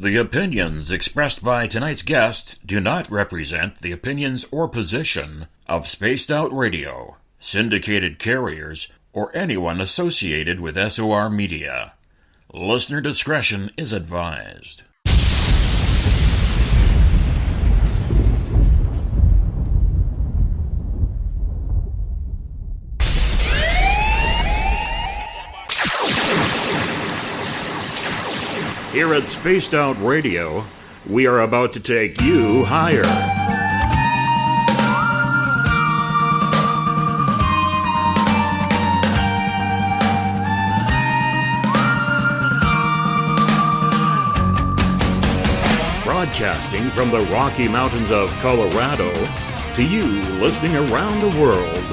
The opinions expressed by tonight's guest do not represent the opinions or position of Spaced Out Radio, syndicated carriers, or anyone associated with SOR Media. Listener discretion is advised. Here at Spaced Out Radio, we are about to take you higher. Broadcasting from the Rocky Mountains of Colorado to you listening around the world.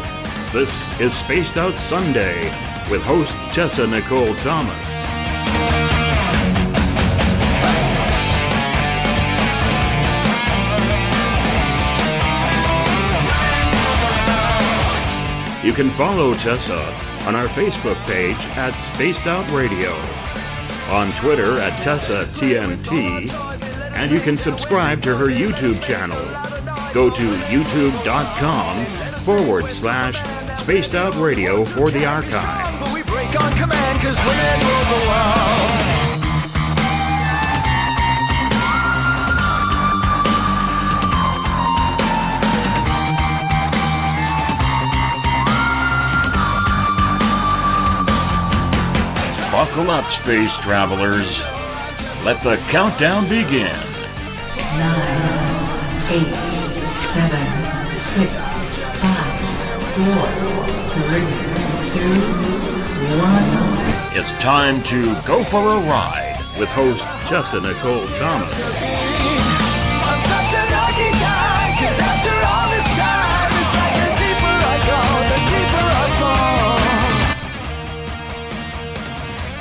This is Spaced Out Sunday with host Tessa Nicole Thomas. You can follow Tessa on our Facebook page at Spaced Out Radio, on Twitter at TessaTNT, and you can subscribe to her YouTube channel. Go to youtube.com/Spaced Out Radio for the archive. But we break on command 'cause women rule the world. Buckle up, space travelers. Let the countdown begin. 9, 8, 7, 6, 5, 4, 3, 2, 1. It's time to go for a ride with host Tessa Nicole Thomas. I'm such a lucky guy, 'cause after all this time, it's like the deeper I go, the deeper I fall.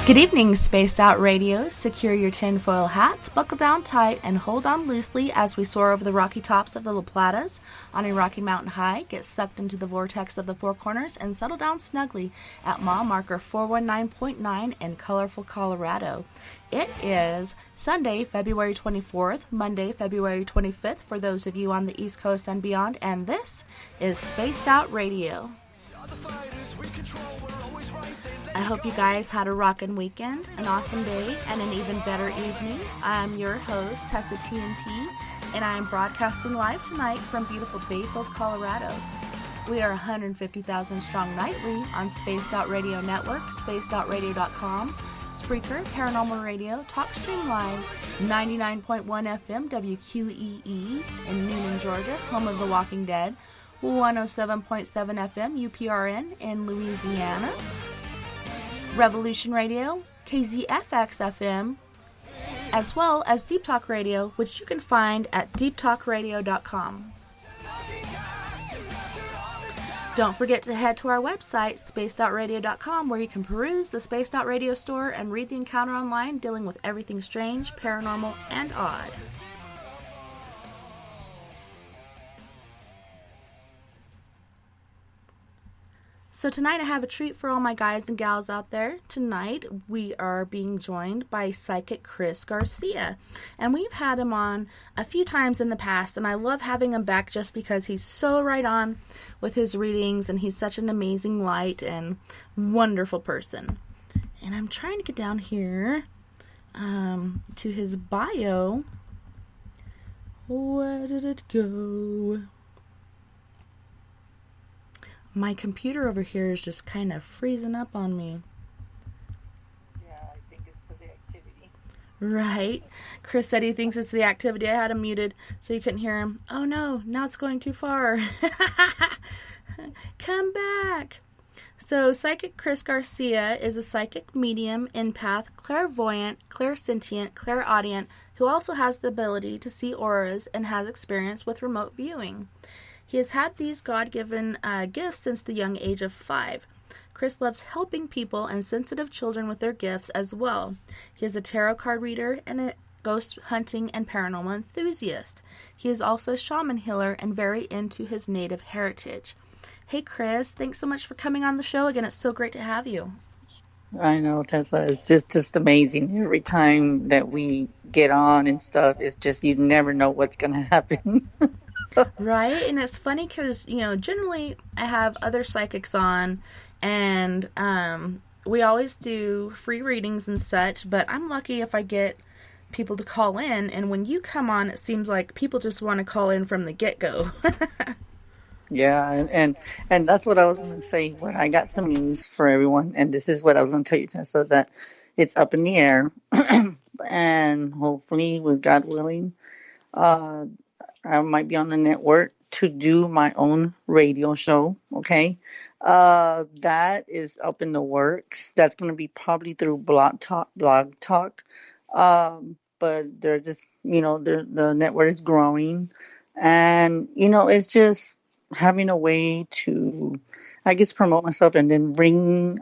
Good evening, Spaced Out Radio. Secure your tinfoil hats, buckle down tight, and hold on loosely as we soar over the rocky tops of the La Platas on a Rocky Mountain high, get sucked into the vortex of the Four Corners, and settle down snugly at mile marker 419.9 in colorful Colorado. It is Sunday, February 24th, Monday, February 25th for those of you on the East Coast and beyond, and this is Spaced Out Radio. I hope you guys had a rockin' weekend, an awesome day, and an even better evening. I'm your host, Tessa TNT, and I'm broadcasting live tonight from beautiful Fylth, Colorado. We are 150,000 strong nightly on Spaced Out Radio Network, spacedoutradio.com, Spreaker, Paranormal Radio, TalkStream Live, 99.1 FM WQEE in Newnan, Georgia, home of The Walking Dead, 107.7 FM UPRN in Louisiana, Revolution Radio, KZFX FM, as well as Deep Talk Radio, which you can find at deeptalkradio.com. Don't forget to head to our website, spacedoutradio.com, where you can peruse the Spaced Out Radio store and read the encounter online dealing with everything strange, paranormal, and odd. So tonight I have a treat for all my guys and gals out there. Tonight we are being joined by psychic Chris Garcia. And we've had him on a few times in the past, and I love having him back just because he's so right on with his readings, and he's such an amazing light and wonderful person. And I'm trying to get down here to his bio. Where did it go? My computer over here is just kind of freezing up on me. Yeah, I think it's for the activity. Right. Chris said he thinks it's the activity. I had him muted so you couldn't hear him. Oh no, now it's going too far. Come back. So psychic Chris Garcia is a psychic medium, empath, clairvoyant, clairsentient, clairaudient, who also has the ability to see auras and has experience with remote viewing. He has had these God-given gifts since the young age of 5. Chris loves helping people and sensitive children with their gifts as well. He is a tarot card reader and a ghost hunting and paranormal enthusiast. He is also a shaman healer and very into his native heritage. Hey Chris, thanks so much for coming on the show again. It's so great to have you. I know, Tessa. It's just amazing. Every time that we get on and stuff, it's just you never know what's gonna happen. Right? And it's funny because, generally I have other psychics on, and we always do free readings and such, but I'm lucky if I get people to call in. And when you come on, it seems like people just want to call in from the get go. Yeah, and that's what I was gonna say. But I got some news for everyone, and this is what I was gonna tell you, Tessa, that it's up in the air, and hopefully, with God willing, uh, I might be on the network to do my own radio show. Okay, that is up in the works. That's gonna be probably through Blog Talk. But they're just, the network is growing, and it's just having a way to, I guess, promote myself and then bring,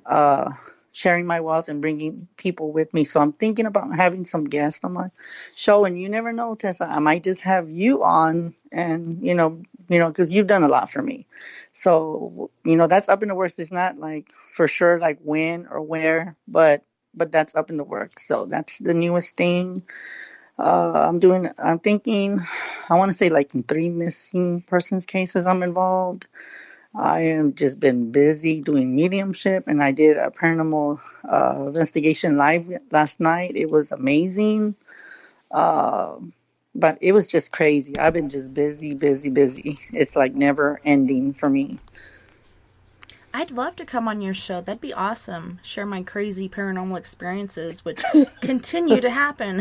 sharing my wealth and bringing people with me. So I'm thinking about having some guests on my show, and you never know, Tessa, I might just have you on, and because you've done a lot for me. So that's up in the works. It's not like for sure like when or where, but that's up in the works. So that's the newest thing. I'm thinking, I want to say like in 3 missing persons cases I'm involved. I am just been busy doing mediumship, and I did a paranormal investigation live last night. It was amazing. Uh, but it was just crazy. I've been just busy, busy, busy. It's like never ending for me. I'd love to come on your show. That'd be awesome. Share my crazy paranormal experiences, which continue to happen.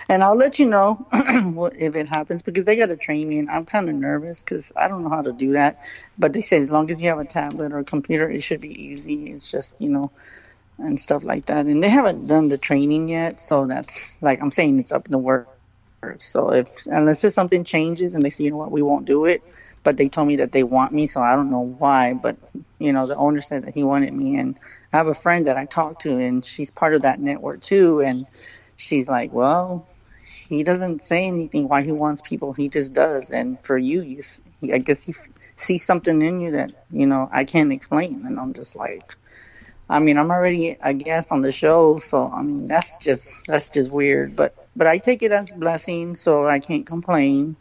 And I'll let you know if it happens, because they got to train me, and I'm kind of nervous because I don't know how to do that. But they say as long as you have a tablet or a computer, it should be easy. It's just, and stuff like that. And they haven't done the training yet, so that's like I'm saying, it's up in the works. So unless if something changes and they say, you know what, we won't do it, but they told me that they want me, so I don't know why. But the owner said that he wanted me, and I have a friend that I talked to, and she's part of that network too, and she's like, well, he doesn't say anything why he wants people. He just does. And for you, I guess he sees something in you that, I can't explain. And I'm just like, I mean, I'm already a guest on the show. So, I mean, that's just weird. But I take it as a blessing. So I can't complain.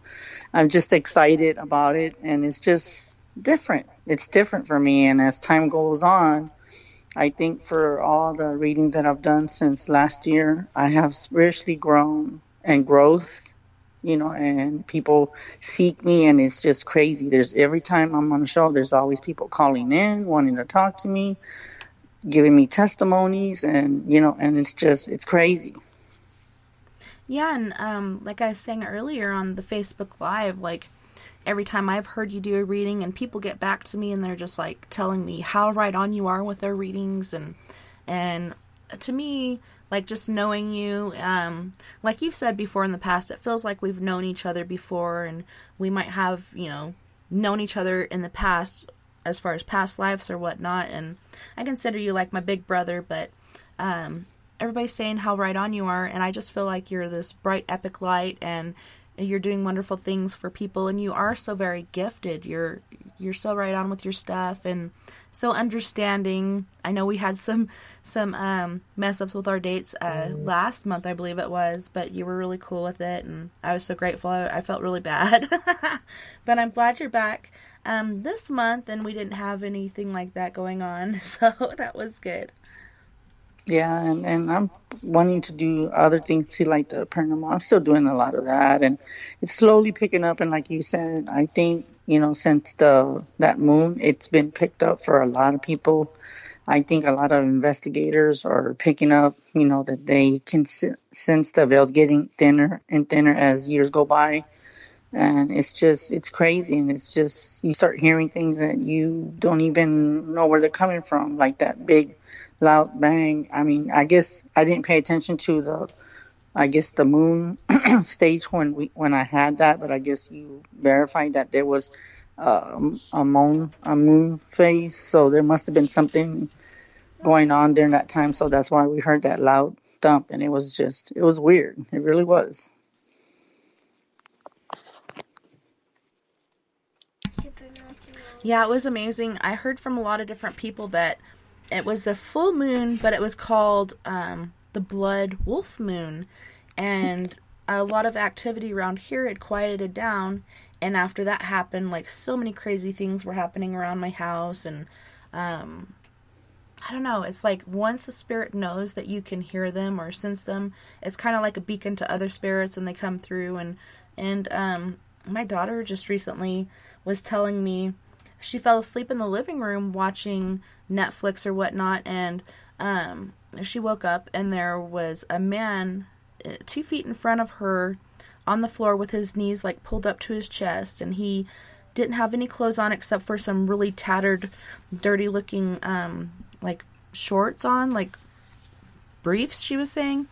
I'm just excited about it. And it's just different. It's different for me. And as time goes on, I think for all the reading that I've done since last year, I have spiritually grown and growth, and people seek me, and it's just crazy. There's every time I'm on the show, there's always people calling in, wanting to talk to me, giving me testimonies, and, and it's crazy. Yeah, and like I was saying earlier on the Facebook Live, like every time I've heard you do a reading and people get back to me and they're just like telling me how right on you are with their readings, and to me, like just knowing you, like you've said before in the past, it feels like we've known each other before, and we might have, known each other in the past as far as past lives or whatnot, and I consider you like my big brother, but everybody's saying how right on you are, and I just feel like you're this bright, epic light, and you're doing wonderful things for people, and you are so very gifted. You're so right on with your stuff and so understanding. I know we had some mess ups with our dates last month, I believe it was, but you were really cool with it, and I was so grateful. I felt really bad, but I'm glad you're back this month, and we didn't have anything like that going on, so that was good. Yeah, and I'm wanting to do other things too, like the paranormal. I'm still doing a lot of that, and it's slowly picking up. And like you said, I think since that moon, it's been picked up for a lot of people. I think a lot of investigators are picking up, that they can sense the veil's getting thinner and thinner as years go by, and it's crazy, and it's just you start hearing things that you don't even know where they're coming from, like that big loud bang. I mean, I guess I didn't pay attention to the moon stage when I had that, but I guess you verified that there was a moon phase, so there must have been something going on during that time. So that's why we heard that loud thump, and it was weird. It really was. Yeah, it was amazing. I heard from a lot of different people that it was a full moon, but it was called the Blood Wolf Moon, and a lot of activity around here had quieted down, and after that happened, like, so many crazy things were happening around my house, and I don't know, it's like once the spirit knows that you can hear them or sense them, it's kind of like a beacon to other spirits, and they come through. And my daughter just recently was telling me she fell asleep in the living room watching Netflix or whatnot, and she woke up and there was a man 2 feet in front of her on the floor with his knees like pulled up to his chest, and he didn't have any clothes on except for some really tattered, dirty looking like shorts on, like briefs, she was saying.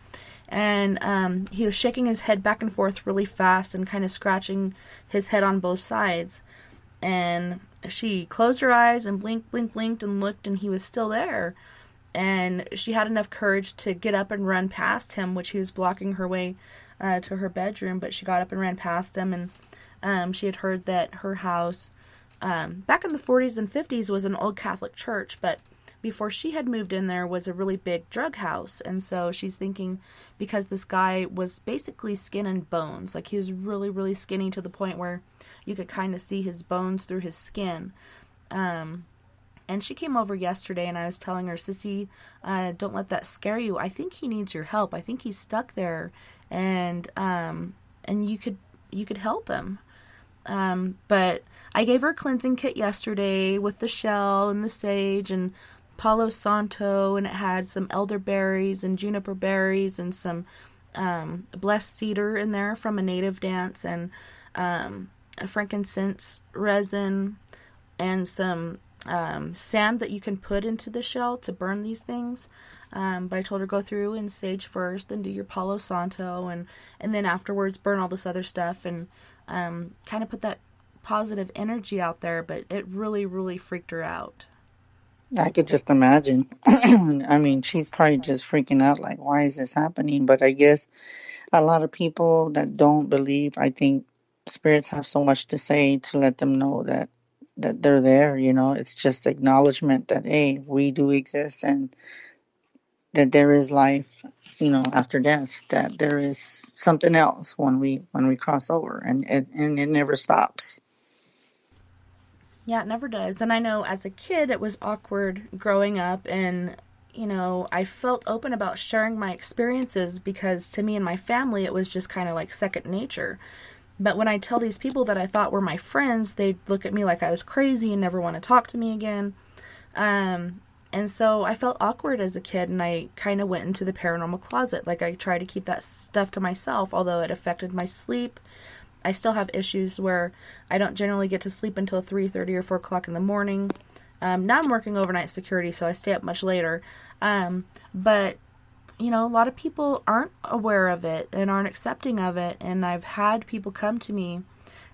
And he was shaking his head back and forth really fast and kind of scratching his head on both sides. And she closed her eyes and blinked and looked, and he was still there. And she had enough courage to get up and run past him, which he was blocking her way to her bedroom. But she got up and ran past him, and she had heard that her house back in the 40s and 50s was an old Catholic church, but before she had moved in there was a really big drug house. And so she's thinking, because this guy was basically skin and bones, like he was really, really skinny to the point where you could kind of see his bones through his skin. And she came over yesterday, and I was telling her, Sissy, don't let that scare you. I think he needs your help. I think he's stuck there, and you could help him. But I gave her a cleansing kit yesterday with the shell and the sage and Palo Santo, and it had some elderberries and juniper berries and some blessed cedar in there from a native dance, and a frankincense resin, and some sand that you can put into the shell to burn these things. But I told her, go through and sage first, then do your Palo Santo, and then afterwards burn all this other stuff, and kind of put that positive energy out there. But it really, really freaked her out. I could just imagine. I mean, she's probably just freaking out, like, why is this happening? But I guess a lot of people that don't believe, I think spirits have so much to say to let them know that they're there, you know. It's just acknowledgement that, hey, we do exist, and that there is life, you know, after death, that there is something else when we cross over, and it never stops. Yeah, it never does. And I know as a kid it was awkward growing up, and, you know, I felt open about sharing my experiences because to me and my family it was just kind of like second nature. But when I tell these people that I thought were my friends, they'd look at me like I was crazy and never want to talk to me again. And so I felt awkward as a kid, and I kind of went into the paranormal closet. Like, I tried to keep that stuff to myself, although it affected my sleep. I still have issues where I don't generally get to sleep until 3:30 or 4 o'clock in the morning. Now I'm working overnight security, so I stay up much later. But, you know, a lot of people aren't aware of it and aren't accepting of it. And I've had people come to me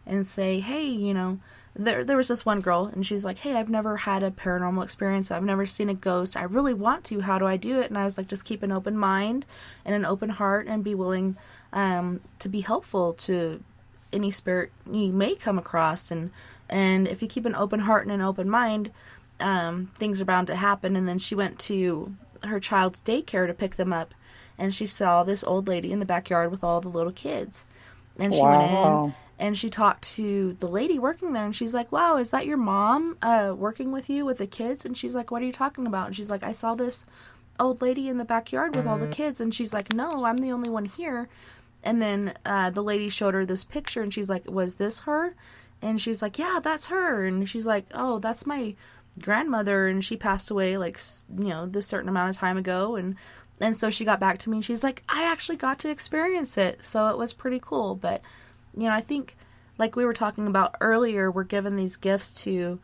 and say, hey, you know, there was this one girl, and she's like, hey, I've never had a paranormal experience. I've never seen a ghost. I really want to. How do I do it? And I was like, just keep an open mind and an open heart, and be willing to be helpful to any spirit you may come across. And if you keep an open heart and an open mind, things are bound to happen. And then she went to her child's daycare to pick them up, and she saw this old lady in the backyard with all the little kids. And she went in and she talked to the lady working there, and she's like, wow, is that your mom working with you with the kids? And she's like, what are you talking about? And she's like, I saw this old lady in the backyard with all the kids. And she's like, no, I'm the only one here. And then the lady showed her this picture, and she's like, was this her? And she's like, yeah, that's her. And she's like, oh, that's my grandmother, and she passed away, like, you know, this certain amount of time ago. And so she got back to me, and she's like, I actually got to experience it, so it was pretty cool. But, you know, I think, like we were talking about earlier, we're given these gifts to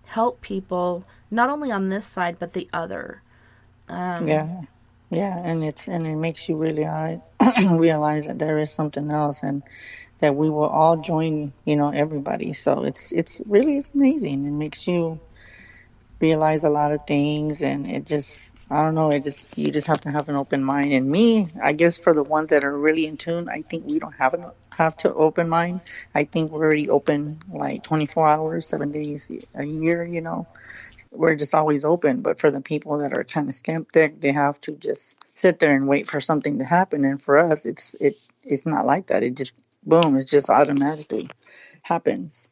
help people, not only on this side, but the other. Yeah, and it makes you really realize that there is something else, and that we will all join, you know, everybody. So it's amazing. It makes you realize a lot of things, and it just, I don't know, you just have to have an open mind. And me, I guess for the ones that are really in tune, I think we don't have to open mind. I think we're already open like 24 hours, 7 days a year, you know. we're just always open. But for the people that are kind of skeptic, they have to just sit there and wait for something to happen. And for us, it's not like that. It just boom, it just automatically happens.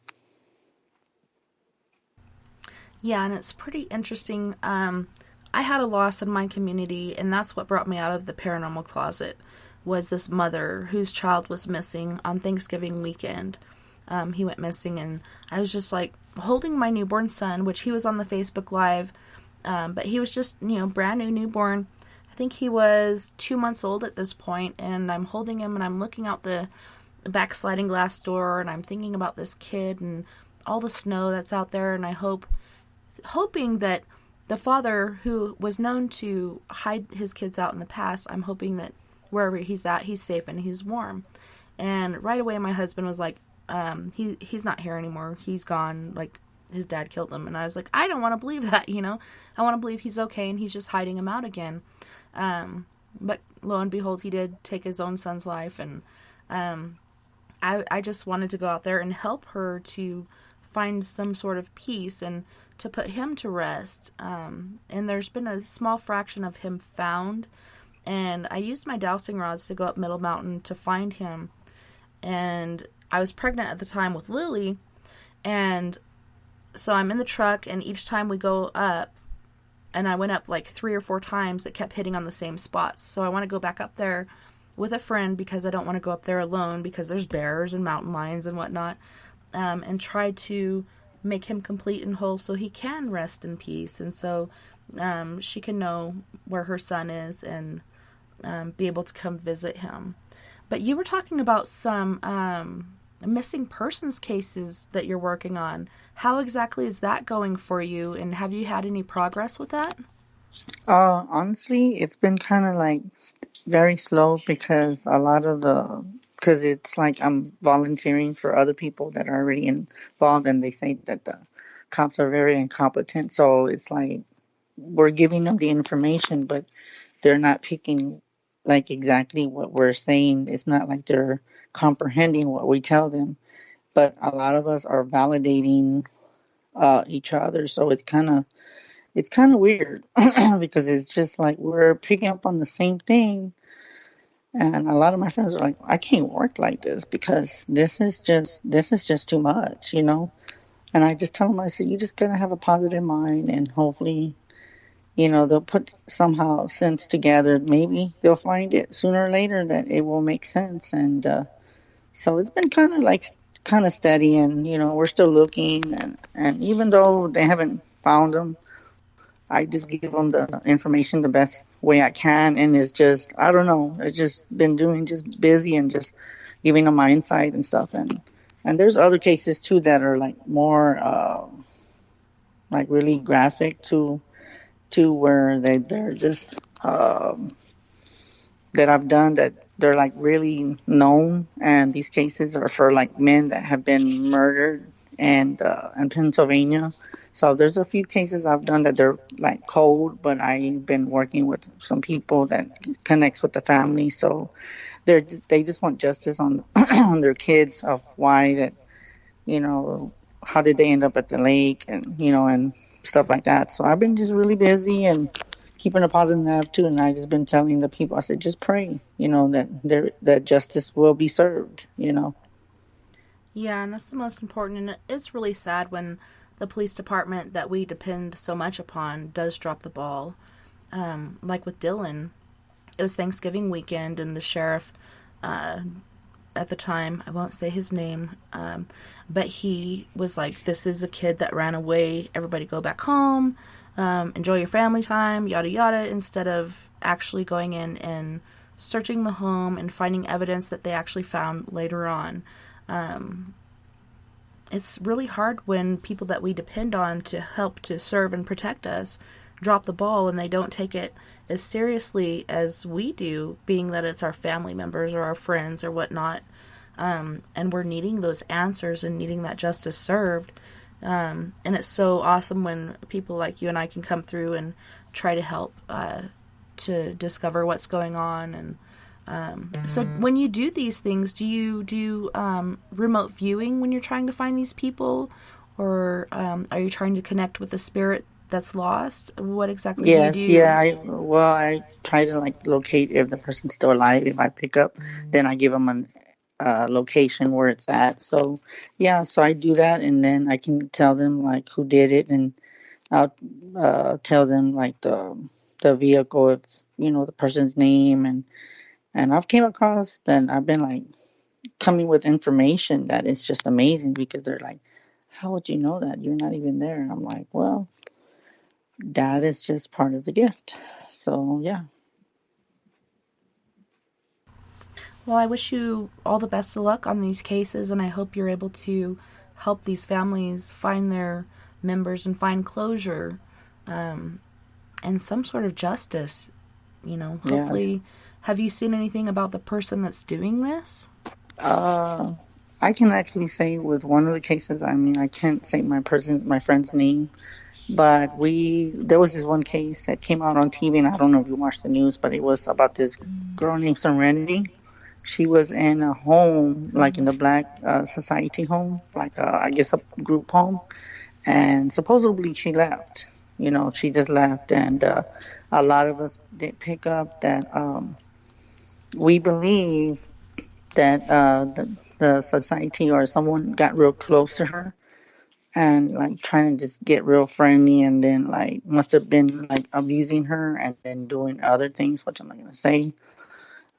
Yeah, and it's pretty interesting. I had a loss in my community, and that's what brought me out of the paranormal closet, was this mother whose child was missing on Thanksgiving weekend. He went missing, and I was just like holding my newborn son, which he was on the Facebook Live, but he was just, brand new newborn. I think he was 2 months old at this point, and I'm holding him, and I'm looking out the back sliding glass door, and I'm thinking about this kid and all the snow that's out there, and hoping that the father, who was known to hide his kids out in the past, I'm hoping that wherever he's at, he's safe and he's warm. And right away, my husband was like, he's not here anymore. He's gone. Like, his dad killed him. And I was like, I don't want to believe that, I want to believe he's okay and he's just hiding him out again. But lo and behold, he did take his own son's life. And I just wanted to go out there and help her to find some sort of peace and to put him to rest. And there's been a small fraction of him found. And I used my dowsing rods to go up Middle Mountain to find him. And I was pregnant at the time with Lily. And so I'm in the truck, and each time we go up, and I went up like 3 or 4 times, it kept hitting on the same spots. So I want to go back up there with a friend, because I don't want to go up there alone, because there's bears and mountain lions and whatnot, and try to make him complete and whole so he can rest in peace. And so she can know where her son is and be able to come visit him. But you were talking about some missing persons cases that you're working on. How exactly is that going for you, and have you had any progress with that? Honestly, it's been kind of like very slow, because because it's like I'm volunteering for other people that are already involved, and they say that the cops are very incompetent. So it's like we're giving them the information, but they're not picking like exactly what we're saying. It's not like they're comprehending what we tell them. But a lot of us are validating each other, so it's kind of weird because it's just like we're picking up on the same thing. And a lot of my friends are like, I can't work like this, because this is just too much, And I just tell them, I said, you just gotta have a positive mind, and hopefully, they'll put somehow sense together. Maybe they'll find it sooner or later that it will make sense. And so it's been kind of steady, and we're still looking. And even though they haven't found them, I just give them the information the best way I can. And it's just, I don't know, it's just been doing just busy and just giving them my insight and stuff. And there's other cases too that are like more like really graphic to where they're just that I've done, that they're like really known. And these cases are for like men that have been murdered and in Pennsylvania. So there's a few cases I've done that they're like cold, but I've been working with some people that connects with the family. So they just want justice on on their kids, of why that, how did they end up at the lake, and and stuff like that. So I've been just really busy and keeping a positive attitude. And I just been telling the people, I said, just pray, that justice will be served. Yeah, and that's the most important. And it's really sad when the police department that we depend so much upon does drop the ball. Like with Dylan, it was Thanksgiving weekend, and the sheriff at the time, I won't say his name, but he was like, this is a kid that ran away. Everybody go back home. Enjoy your family time, yada yada, instead of actually going in and searching the home and finding evidence that they actually found later on. It's really hard when people that we depend on to help to serve and protect us drop the ball, and they don't take it as seriously as we do, being that it's our family members or our friends or whatnot. And we're needing those answers and needing that justice served. And it's so awesome when people like you and I can come through and try to help to discover what's going on. And so when you do these things, do you do remote viewing when you're trying to find these people? Or are you trying to connect with the spirit that's lost? What exactly do you Yes, do? yeah. I try to like locate if the person's still alive. If I pick up, then I give them an location where it's at. So yeah, so I do that, and then I can tell them like who did it, and I'll tell them like the vehicle, if the person's name, and I've came across that I've been like coming with information that is just amazing because they're like, how would you know that? You're not even there. And I'm like, well, that is just part of the gift. So yeah. Well, I wish you all the best of luck on these cases, and I hope you're able to help these families find their members and find closure, and some sort of justice. Yeah. Hopefully, have you seen anything about the person that's doing this? I can actually say with one of the cases, I mean, I can't say my friend's name, but there was this one case that came out on TV, and I don't know if you watched the news, but it was about this girl named Serenity. She was in a home, like in the Black Society home, like I guess a group home, and supposedly she left. She just left, and a lot of us did pick up that we believe that the society or someone got real close to her and like trying to just get real friendly, and then like must have been like abusing her and then doing other things, which I'm not gonna say.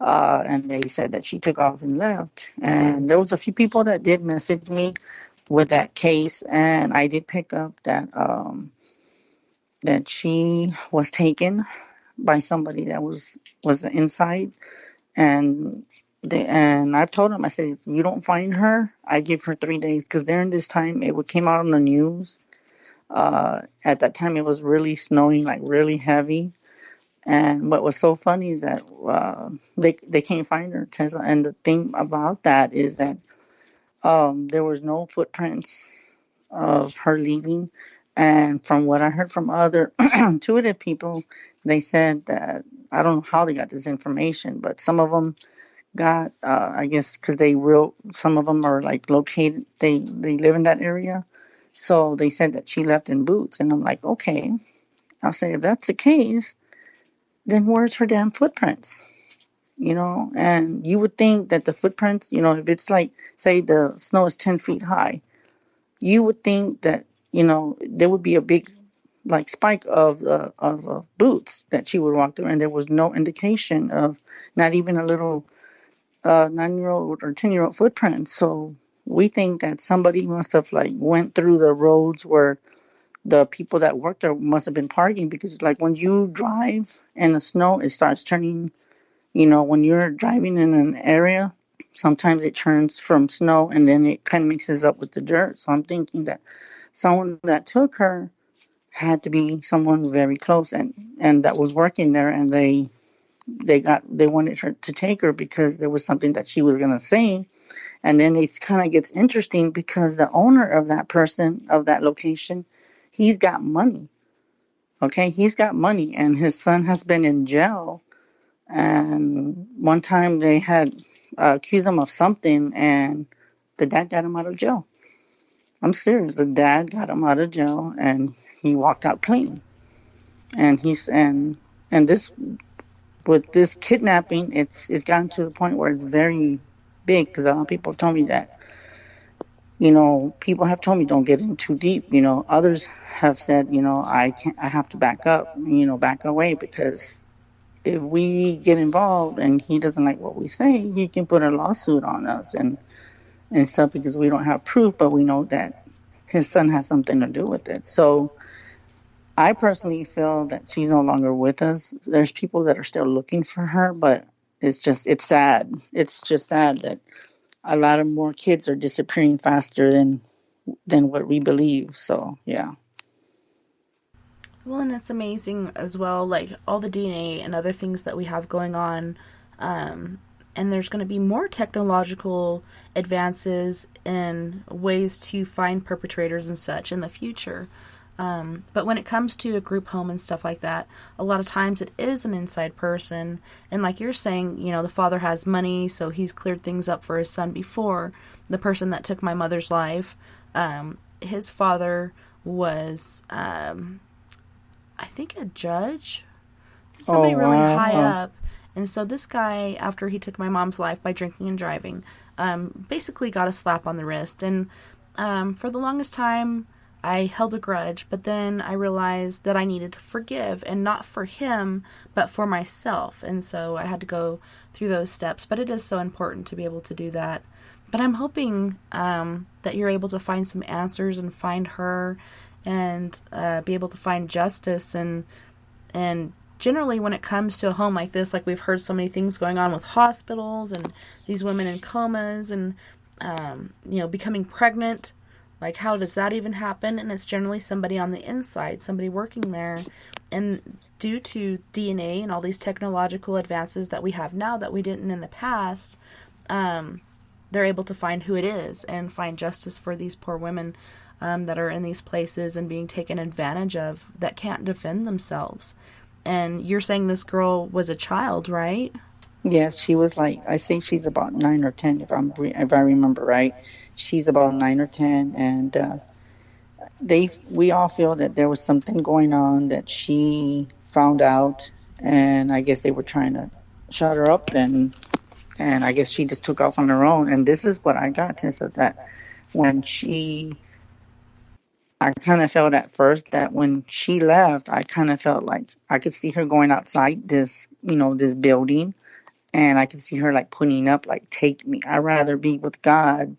And they said that she took off and left. And there was a few people that did message me with that case, and I did pick up that she was taken by somebody that was inside, and I told them, I said, if you don't find her, I give her 3 days, because during this time it came out on the news. At that time it was really snowing, like really heavy. And what was so funny is that they can't find her. And the thing about that is that there was no footprints of her leaving. And from what I heard from other intuitive people, they said that, I don't know how they got this information, but some of them got, I guess, because some of them are like located, they live in that area. So they said that she left in boots. And I'm like, okay. I'll say, if that's the case, then where's her damn footprints? And you would think that the footprints, if it's like, say the snow is 10 feet high, you would think that, there would be a big like spike of boots that she would walk through. And there was no indication of, not even a little 9-year-old or 10-year-old footprint. So we think that somebody must have like went through the roads where the people that worked there must have been parking, because like when you drive in the snow, it starts turning, when you're driving in an area, sometimes it turns from snow and then it kind of mixes up with the dirt. So I'm thinking that someone that took her had to be someone very close and that was working there, and they wanted her to take her because there was something that she was going to say. And then it kind of gets interesting because the owner of that person, of that location, he's got money. Okay, he's got money, and his son has been in jail. And one time they had accused him of something, and the dad got him out of jail. I'm serious. The dad got him out of jail, and he walked out clean. And this, with this kidnapping, it's gotten to the point where it's very big, because a lot of people told me that. People have told me don't get in too deep. Others have said, I have to back up, back away, because if we get involved and he doesn't like what we say, he can put a lawsuit on us and stuff, because we don't have proof, but we know that his son has something to do with it. So I personally feel that she's no longer with us. There's people that are still looking for her, but it's sad. It's just sad that a lot of more kids are disappearing faster than what we believe. So yeah. Well, and it's amazing as well, like all the DNA and other things that we have going on. And there's going to be more technological advances in ways to find perpetrators and such in the future. But when it comes to a group home and stuff like that, a lot of times it is an inside person. And like you're saying, the father has money, so he's cleared things up for his son before. The person that took my mother's life, his father was I think, a judge, somebody Oh, really high wow. up. And so this guy, after he took my mom's life by drinking and driving, basically got a slap on the wrist. And for the longest time, I held a grudge, but then I realized that I needed to forgive, and not for him, but for myself. And so I had to go through those steps. But it is so important to be able to do that. But I'm hoping that you're able to find some answers and find her, and be able to find justice. And generally, when it comes to a home like this, like we've heard so many things going on with hospitals and these women in comas and becoming pregnant. Like, how does that even happen? And it's generally somebody on the inside, somebody working there. And due to DNA and all these technological advances that we have now that we didn't in the past, they're able to find who it is and find justice for these poor women that are in these places and being taken advantage of, that can't defend themselves. And you're saying this girl was a child, right? Yes, she was like, I think she's about 9 or 10, if I remember right. She's about 9 or 10, and we all feel that there was something going on that she found out, and I guess they were trying to shut her up, and I guess she just took off on her own. And this is what I got, Tessa, that when I kind of felt at first that when she left, I kind of felt like I could see her going outside this building, and I could see her like putting up, like, take me. I'd rather be with God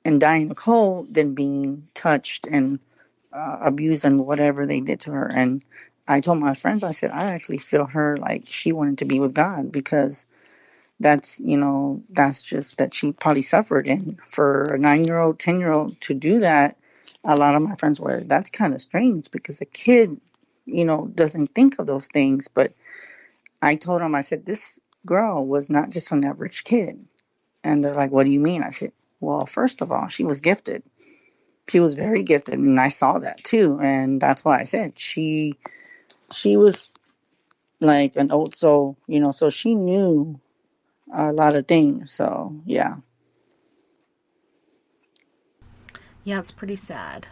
and die in the cold than being touched and abused and whatever they did to her. And I told my friends, I said, I actually feel her like she wanted to be with God, because that's just that she probably suffered. And for a 9-year-old, 10-year-old to do that, a lot of my friends were, that's kind of strange, because a kid, doesn't think of those things. But I told them, I said, this girl was not just an average kid. And they're like, what do you mean? I said, well, first of all, she was gifted. She was very gifted, and I saw that too. And that's why I said she was like an old soul, so she knew a lot of things. So, yeah. Yeah, it's pretty sad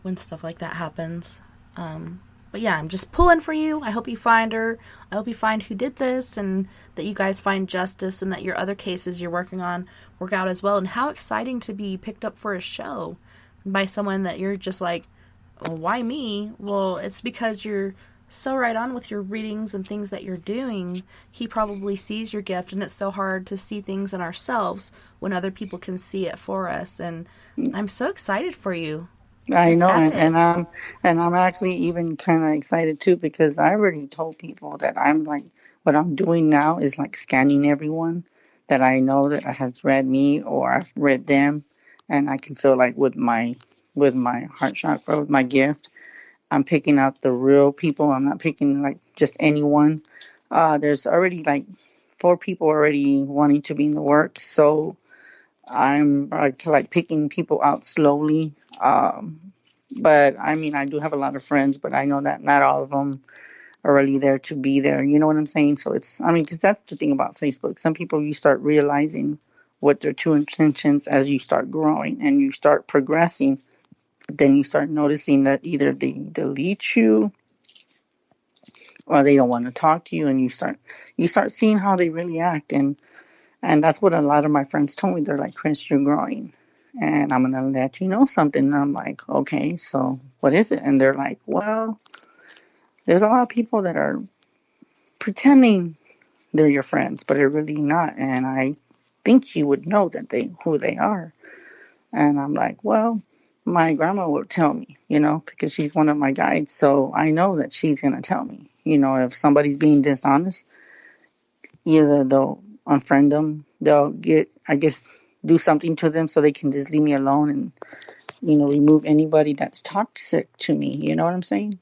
when stuff like that happens. But yeah, I'm just pulling for you. I hope you find her. I hope you find who did this, and that you guys find justice, and that your other cases you're working on work out as well. And how exciting to be picked up for a show by someone that you're just like, well, why me? Well, it's because you're so right on with your readings and things that you're doing. He probably sees your gift, and it's so hard to see things in ourselves when other people can see it for us. And I'm so excited for you. I It's know, epic. and I'm actually even kind of excited too, because I already told people that I'm like, what I'm doing now is like scanning everyone that I know that has read me or I've read them, and I can feel like with my heart chakra, with my gift, I'm picking out the real people. I'm not picking like just anyone. There's already like 4 people already wanting to be in the work, so I'm like picking people out slowly. But I mean, I do have a lot of friends, but I know that not all of them are really there to be there. You know what I'm saying? So because that's the thing about Facebook. Some people, you start realizing what their true intentions as you start growing and you start progressing. Then you start noticing that either they delete you or they don't want to talk to you, and you start seeing how they really act. And that's what a lot of my friends told me. They're like, Chris, you're growing, and I'm going to let you know something. And I'm like, okay, so what is it? And they're like, well, there's a lot of people that are pretending they're your friends, but they're really not. And I think you would know that who they are. And I'm like, well, my grandma would tell me, because she's one of my guides. So I know that she's going to tell me, if somebody's being dishonest, either they'll unfriend them, they'll do something to them so they can just leave me alone and, remove anybody that's toxic to me. You know what I'm saying?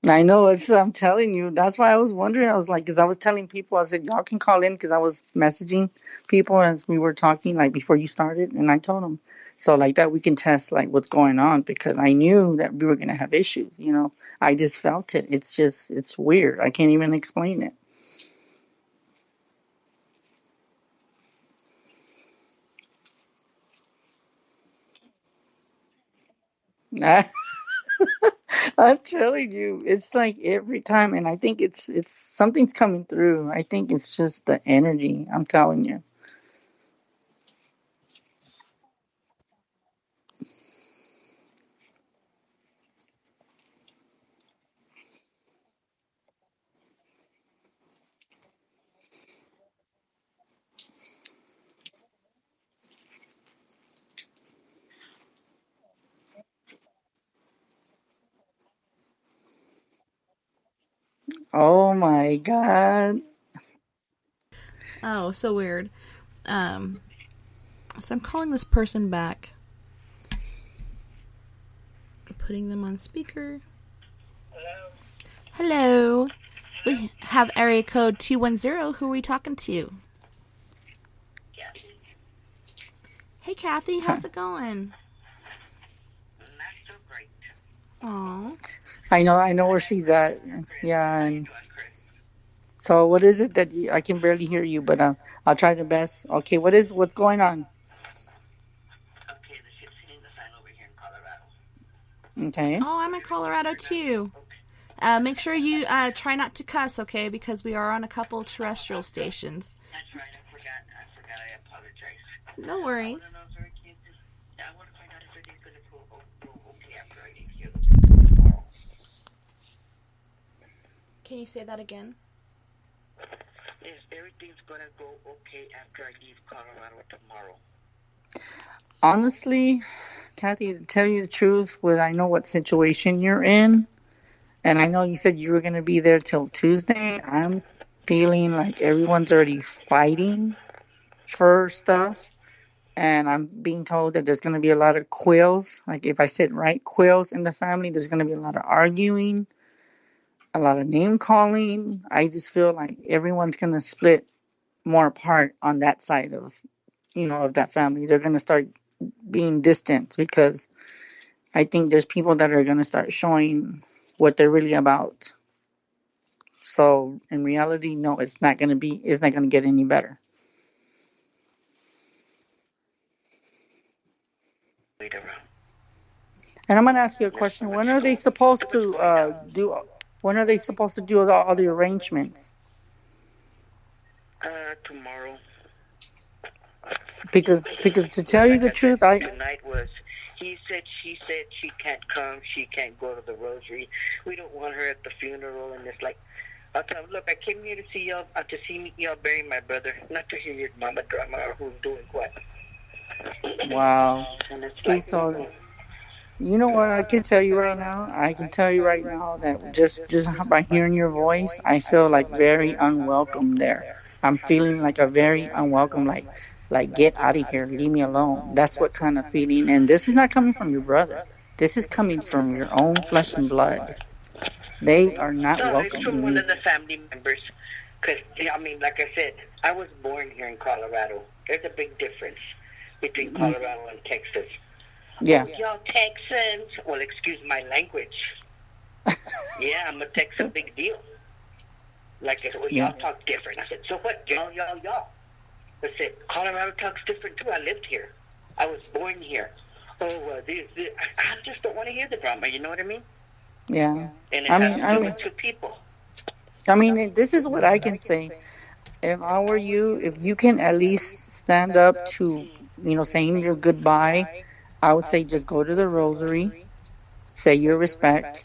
I know, I'm telling you. That's why I was wondering. I was like, because I was telling people, I said, y'all can call in, because I was messaging people as we were talking, like before you started. And I told them, so like that we can test like what's going on, because I knew that we were going to have issues. I just felt it. It's weird. I can't even explain it. I'm telling you, it's like every time, and I think it's something's coming through. I think it's just the energy. I'm telling you. Oh my God. Oh, so weird. Um, so I'm calling this person back, putting them on speaker. Hello. We have area code 210. Who are we talking to? Hey, Kathy. How's it going? Not so great. Aw. I know where she's at. Yeah, and so what is it that I can barely hear you, but I'll try the best. Okay, what's going on? Okay, the shit's hitting the fan over here in Colorado. Okay. Oh, I'm in Colorado too. Make sure you try not to cuss, okay? Because we are on a couple terrestrial stations. That's right, I forgot, I apologize. No worries. I want to find out if everything's going to go okay after I leave here. Can you say that again? Is everything's going to go okay after I leave Colorado tomorrow? Honestly, Kathy, to tell you the truth, I know what situation you're in, and I know you said you were going to be there till Tuesday. I'm feeling like everyone's already fighting for stuff, and I'm being told that there's going to be a lot of quills. Like if I said right, quills in the family, there's going to be a lot of arguing, a lot of name calling. I just feel like everyone's going to split more apart on that side of, of that family. They're going to start being distant because I think there's people that are going to start showing what they're really about. So in reality, no, it's not going to get any better. Wait around. And I'm going to ask you a question. When are they supposed to do? When are they supposed to do all the arrangements? Tomorrow. Because to tell you the truth, Tonight was, she said she can't come, she can't go to the rosary. We don't want her at the funeral, and it's like, I'll tell them, look, I came here to see y'all, y'all bury my brother, not to hear your mama drama or who's doing what. Wow. And it's See, like, so you know what I can tell you right now? I can tell you right now that just by hearing your voice, I feel like very unwelcome there. I'm feeling like a very unwelcome, like get out of here, leave me alone. That's what kind of feeling. And this is not coming from your brother. This is coming from your own flesh and blood. They are not no, it's from welcoming one you. of the family members. Because, I mean, like I said, I was born here in Colorado. There's a big difference between Colorado and Texas. Yeah. Oh, y'all Texans. Well, excuse my language. Yeah, I'm a Texan, big deal. Like I said, well, y'all talk different. I said, so what? Y'all. I said, Colorado talks different too. I lived here. I was born here. Oh, I just don't want to hear the drama. You know what I mean? Yeah. And it has to do with two people. I mean, this is what I can say. If I were you, if you can at least stand up to, saying your goodbye, I would say just go to the rosary, say your respect,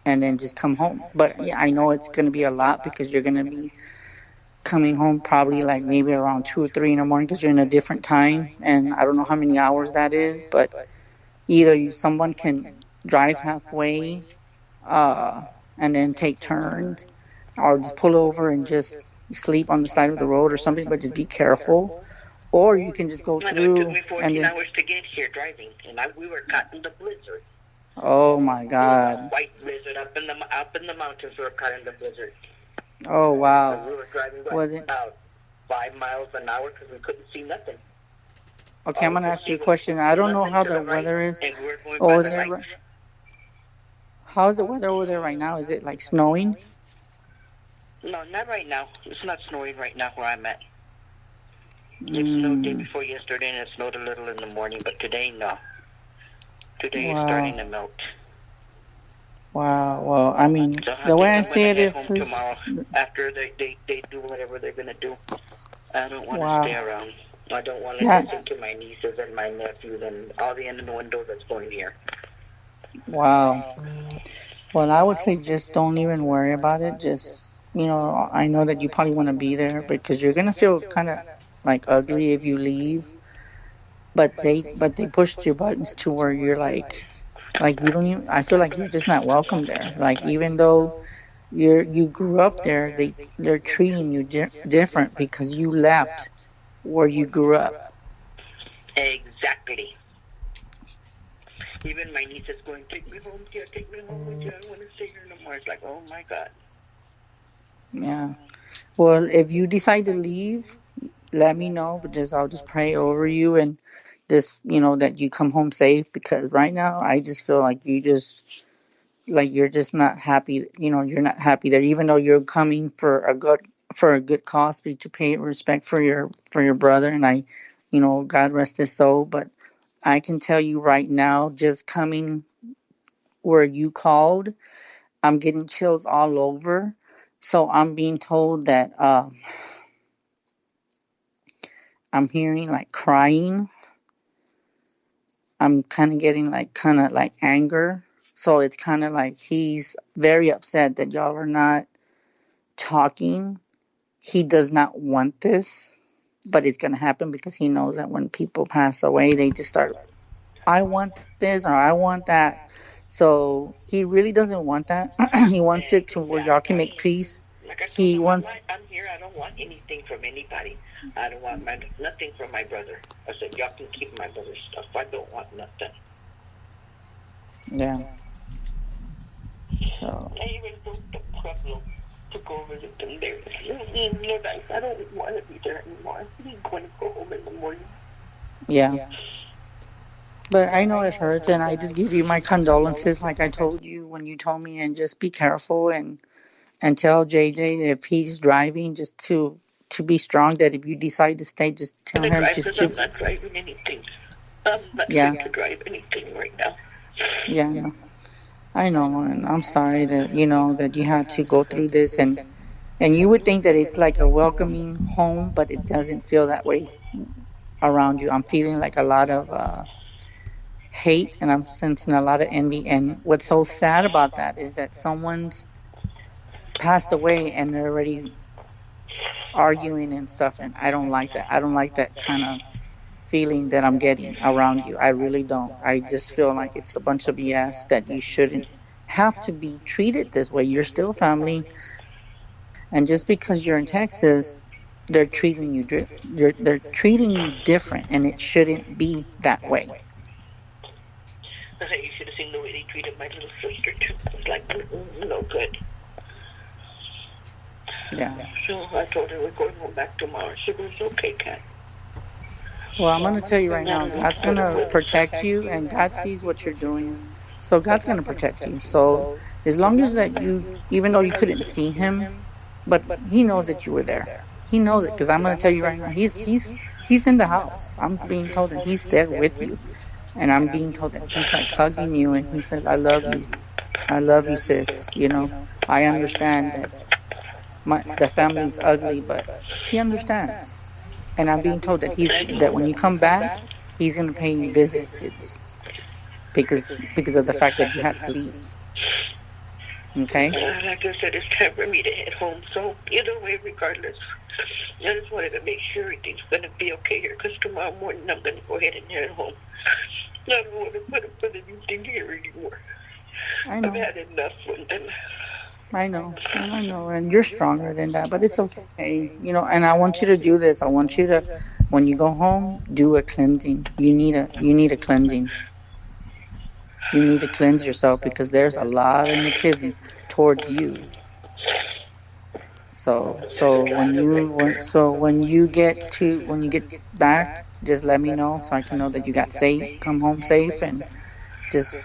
and then just come home. But yeah, I know it's going to be a lot because you're going to be coming home probably like maybe around 2 or 3 in the morning because you're in a different time, and I don't know how many hours that is. But either someone can drive halfway, and then take turns, or just pull over and just sleep on the side of the road or something. But just be careful. Or you can just go through. It took me 14 hours to get here driving, and we were caught in the blizzard. Oh my God! White blizzard up in the mountains. We were caught in the blizzard. Oh wow! So we were driving about 5 miles an hour because we couldn't see nothing. Okay, I'm gonna ask you a question. I don't know how the weather is over there. How's the weather over there right now? Is it like snowing? No, not right now. It's not snowing right now where I'm at. It snowed day before yesterday, and it snowed a little in the morning, but today, no. Today is starting Wow. to melt. Wow. Well, I mean, So the way I I'm see gonna it, head if home tomorrow after they do whatever they're gonna do. I don't want to wow. stay around. I don't want to Yeah. listen to my nieces and my nephews and all the innuendo that's going here. Wow. Well, I would say just don't even worry about it. Just, I know that you probably want to be there because you're gonna feel kind of like ugly if you leave. But they pushed your buttons to where you're like you don't even. I feel like you're just not welcome there. Like even though you grew up there, they're treating you different because you left where you grew up. Exactly. Even my niece is going, take me home, dear, take me home with you. I don't want to stay here no more. It's like, oh my God. Yeah. Well, if you decide to leave, let me know. But I'll just pray over you and just that you come home safe. Because right now, I just feel like you're just not happy. You're not happy there, even though you're coming for a good cause, to pay respect for your brother. And God rest his soul. But I can tell you right now, just coming where you called, I'm getting chills all over. So I'm being told that I'm hearing like crying. I'm kind of getting like anger. So it's kind of like he's very upset that y'all are not talking. He does not want this, but it's going to happen because he knows that when people pass away, they just start, I want this or I want that. So he really doesn't want that. He wants it to where y'all can make Exactly. peace. Like I told He him, wants, I'm here. I don't want anything from anybody. I don't want nothing from my brother. I said, y'all can keep my brother's stuff. I don't want nothing. yeah. So, I even broke the Pueblo to go visit them there. Lord, I don't want to be there anymore. I'm going to go home in the morning. yeah. But I know it hurts, and I just give you my condolences, like I told you when you told me, and just be careful and tell JJ if he's driving just to be strong. That if you decide to stay, just tell I'm going to him drive just because I'm to not driving anything. I'm not yeah fit to drive anything right now. yeah. I know, and I'm sorry that that you had to go through this, and you would think that it's like a welcoming home, but it doesn't feel that way around you. I'm feeling like a lot of hate, and I'm sensing a lot of envy. And what's so sad about that is that someone's passed away and they're already arguing and stuff, and I don't like that. I don't like that kind of feeling that I'm getting around you. I really don't. I just feel like it's a bunch of BS that you shouldn't have to be treated this way. You're still family, and just because you're in Texas, they're treating you they're treating you different, and it shouldn't be that way. I said, you should have seen the way they treated my little sister, too. It was like, no good. Yeah. So I told her we're going home back tomorrow. She goes, okay, Kat. Well, I'm going to tell you right now, God's going to protect you, and God sees what you're doing. So God's going to protect you. So as long as that even though you couldn't see him, but he knows that you were there. He knows it, because I'm going to tell you right now, he's in the house. I'm being told that he's there with you. And I'm being told that he's like hugging you, and he says, I love you. I love you, sis. I understand that the family's ugly, but he understands. And I'm being told that when you come back, he's going to pay you visits because of the fact that you had to leave. Okay? Like I said, it's time for me to head home. So either way, regardless, I just wanted to make sure everything's going to be okay here, because tomorrow morning I'm going to go ahead and head home. I don't want to put up with anything here anymore. I know. I've had enough with them. I know, and you're stronger than that, but it's okay, and I want you to do this. I want you to, when you go home, do a cleansing. You need a cleansing. You need to cleanse yourself, because there's a lot of negativity towards you. So when you get back, just let me know so I can know that you got safe, come home safe, and just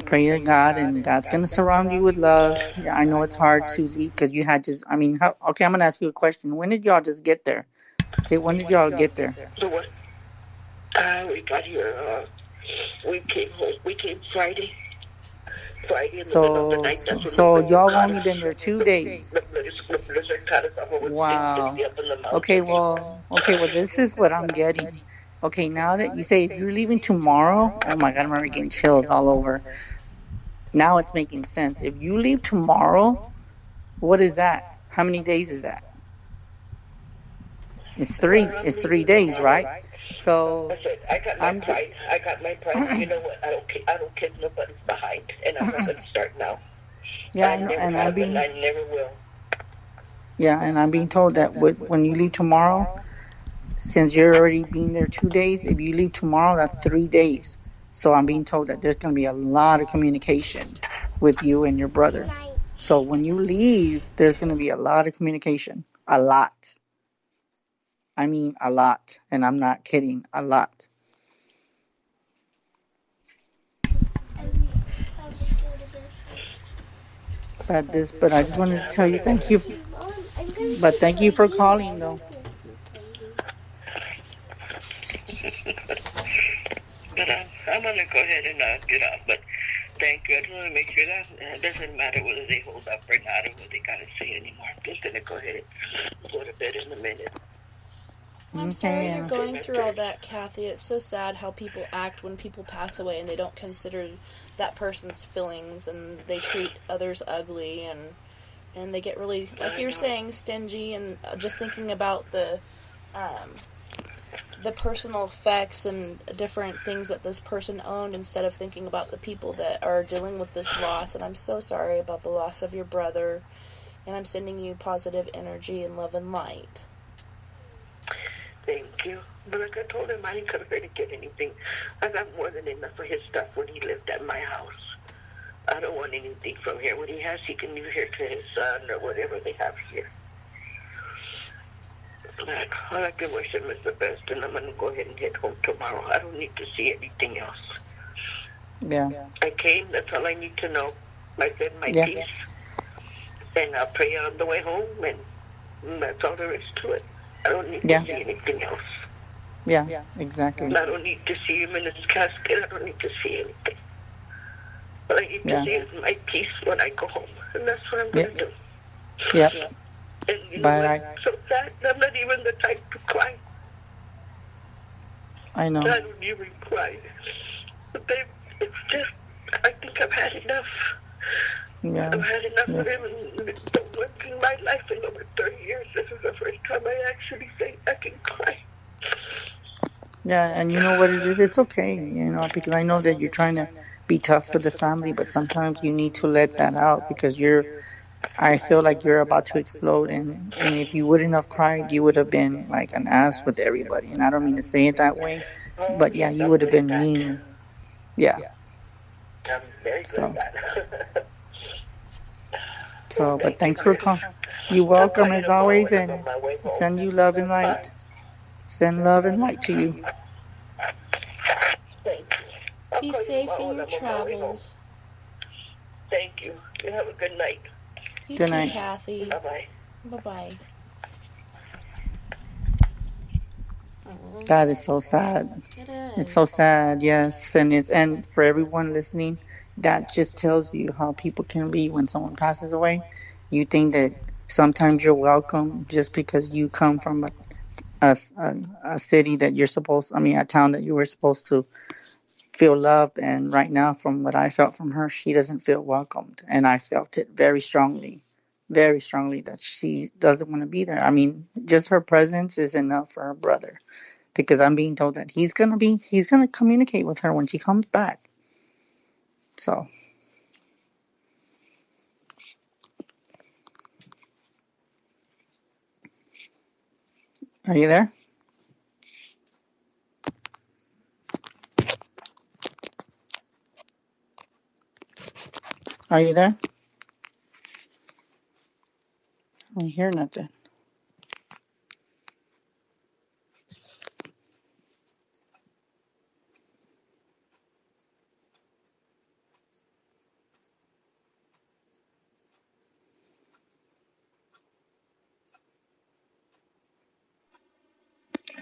pray to God, and God's gonna surround you with love. Yeah, I know it's hard to leave because you had just. I mean, okay, I'm gonna ask you a question. When did y'all just get there? When did y'all get there? So what? We got here We came home. We came Friday. Friday in the middle of the night. That's when the So blizzard y'all caught only us. been there 2 The days. blizzard caught us off with Wow. 60 up in the Okay, mountains. well, this is what I'm getting. Okay, now that you say if you're leaving tomorrow, oh my God, I'm already getting chills all over. Now it's making sense. If you leave tomorrow, what is that? How many days is that? It's three. I'm It's leaving 3 days, tomorrow. right? So I said, I got my I'm. pride. I got my pride. You know what? I don't kiss nobody's behind, and I'm not going to start now. Yeah, I I know, never and have, and I never will. I'm being told that when you leave tomorrow, since you're already being there 2 days, if you leave tomorrow, that's 3 days. So I'm being told that there's going to be a lot of communication with you and your brother. So when you leave, there's going to be a lot of communication. A lot. I mean, a lot. And I'm not kidding. A lot. But I just wanted to tell you thank you. But thank you for calling, though. But I'm going to go ahead and get off. But thank you. I just want to make sure that it doesn't matter whether they hold up or not or what they got to say anymore. I'm just going to go ahead and go to bed in a minute. I'm sorry you're going through all that, Kathy. It's so sad how people act when people pass away and they don't consider that person's feelings and they treat others ugly and they get really, like you're saying, stingy and just thinking about the personal effects and different things that this person owned instead of thinking about the people that are dealing with this loss. And I'm so sorry about the loss of your brother, and I'm sending you positive energy and love and light. Thank you. But like I told him, I ain't going to get anything. I got more than enough of his stuff when he lived at my house. I don't want anything from here. What he has, he can leave here to his son or whatever they have here. All I can wish him is the best, and I'm going to go ahead and head home tomorrow. I don't need to see anything else. Yeah. I came. That's all I need to know. I said my piece, and I'll pray on the way home, and that's all there is to it. I don't need to see anything else. Yeah, exactly. I don't need to see him in his casket. I don't need to see anything. All I need to see is my peace when I go home, and that's what I'm going to do. Yep. And you know what? I'm so sad. I'm not even the type to cry. I know. I don't even cry. But babe, it's just, I think I've had enough. Yeah. I've had enough of him, and once in my life in over 30 years, this is the first time I actually say I can cry. Yeah, and you know what it is? It's okay, because I know that you're trying to be tough for the family, but sometimes you need to let that out because I feel like you're about to explode, and if you wouldn't have cried, you would have been like an ass with everybody. And I don't mean to say it that way, but yeah, you would have been mean. Yeah. I'm very good at that. So, but thanks for calling. You're welcome as always, and send you love and light. Send love and light to you. Thank you. Be safe in your travels. Thank you. You have a good night. You Good too, night. Kathy. Bye-bye. Bye-bye. That is so sad. It is. It's so sad, yes. And for everyone listening, that just tells you how people can be when someone passes away. You think that sometimes you're welcome just because you come from a city that a town that you were supposed to feel loved. And right now, from what I felt from her, she doesn't feel welcomed. And I felt it very strongly that she doesn't want to be there. I mean, just her presence is enough for her brother. Because I'm being told that he's gonna communicate with her when she comes back. So, are you there? Are you there? I don't hear nothing.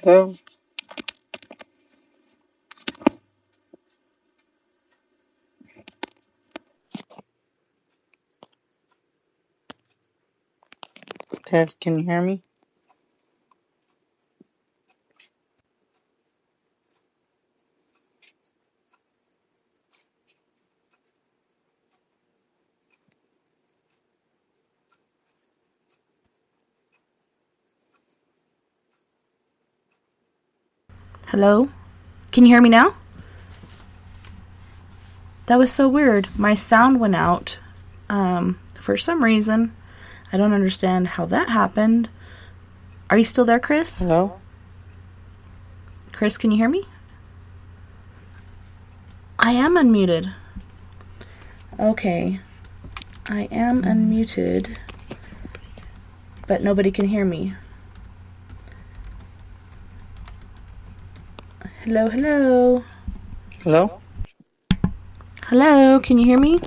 Hello? Tess, can you hear me? Hello? Can you hear me now? That was so weird. My sound went out. For some reason. I don't understand how that happened. Are you still there, Chris? Hello? Chris, can you hear me? I am unmuted. Okay. I am unmuted. But nobody can hear me. Hello, hello. Hello? Hello, can you hear me?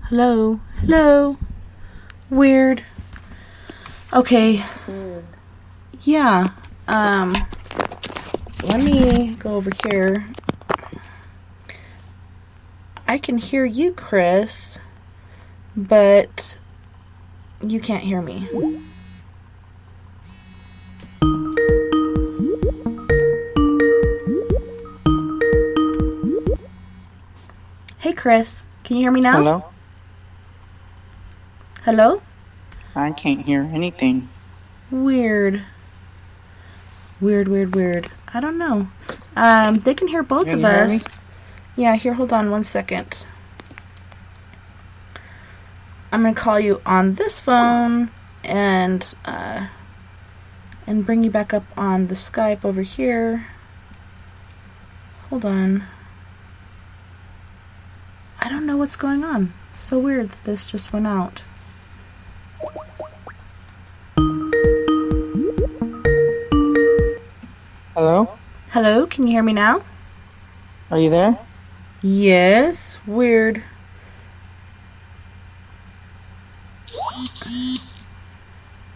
Hello, hello. Weird. Okay. Yeah. Let me go over here. I can hear you, Chris, but you can't hear me. Hey, Chris, can you hear me now? Hello? Hello? I can't hear anything. Weird. Weird. I don't know. They can hear both Can of you hear us. me? Yeah, here, hold on 1 second. I'm gonna call you on this phone and bring you back up on the Skype over here. Hold on. I don't know what's going on. So weird that this just went out. Hello? Hello, can you hear me now? Are you there? Yes, weird.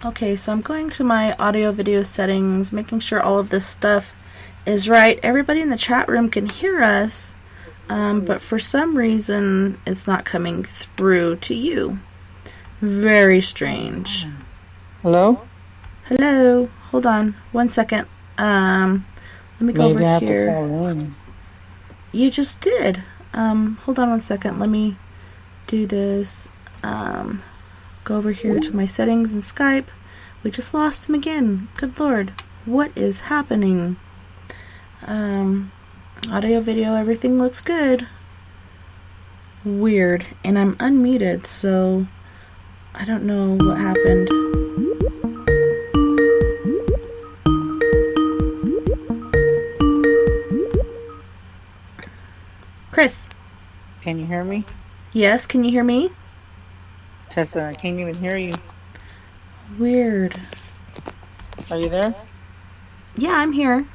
Okay, so I'm going to my audio video settings, making sure all of this stuff is right. Everybody in the chat room can hear us, but for some reason it's not coming through to you. Very strange. Hello? Hello, hold on 1 second. Let me go Maybe I over have here. to call in. You just did. Hold on 1 second. Let me do this. Go over here to my settings in Skype. We just lost him again. Good Lord. What is happening? Audio, video, everything looks good. Weird. And I'm unmuted, so I don't know what happened. Chris. Can you hear me? Yes, can you hear me? Tessa, I can't even hear you. Weird. Are you there? Yeah, I'm here.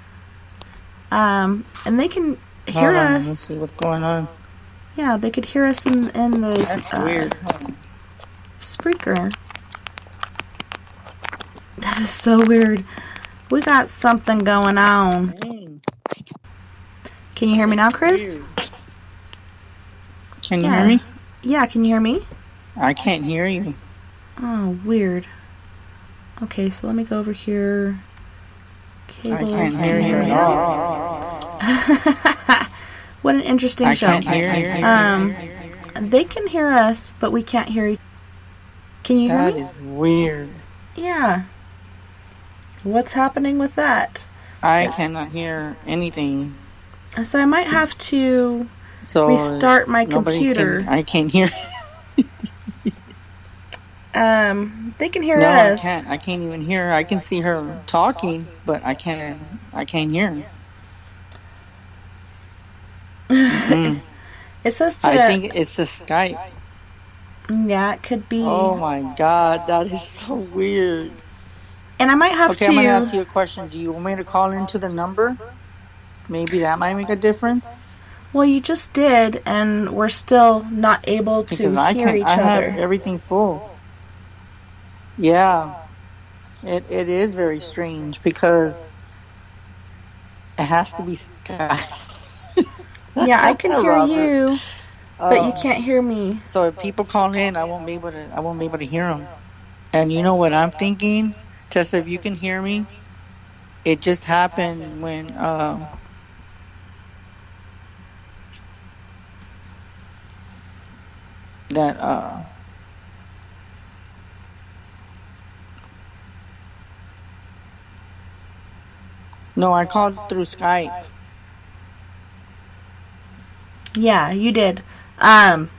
And they can hear Hold on, let's us. see what's going on. Yeah, they could hear us in the That's weird. Hold on. speaker. That is so weird. We got something going on. Dang, Can you hear me now, Chris? weird. Can you Yeah. hear me? Yeah, can you hear me? I can't hear you. Oh, weird. Okay, so let me go over here. Cable. I can't hear you at all. What an interesting I show. can't hear. They can hear us, but we can't hear you. Can you hear That me? is weird. Yeah. What's happening with that? I Yes. cannot hear anything. So I might have to So restart my nobody computer. I can't hear. They can hear No, us. I can't. I can't even hear. I can see her talking, but I can't hear. Mm. It says to. I think it's the Skype. Yeah, it could be. Oh my God, that is so weird. And I might have Okay, to. I'm gonna ask you a question. Do you want me to call into the number? Maybe that might make a difference. Well, you just did, and we're still not able to Because I hear can't. each I other. have everything full. Yeah, it is very strange because it has to be Skype. Yeah, I can hear Robert. you. But you can't hear me. So if people call in, I won't be able to hear them. And you know what I'm thinking, Tessa? If you can hear me, it just happened when no, I called through Skype. Yeah, you did. And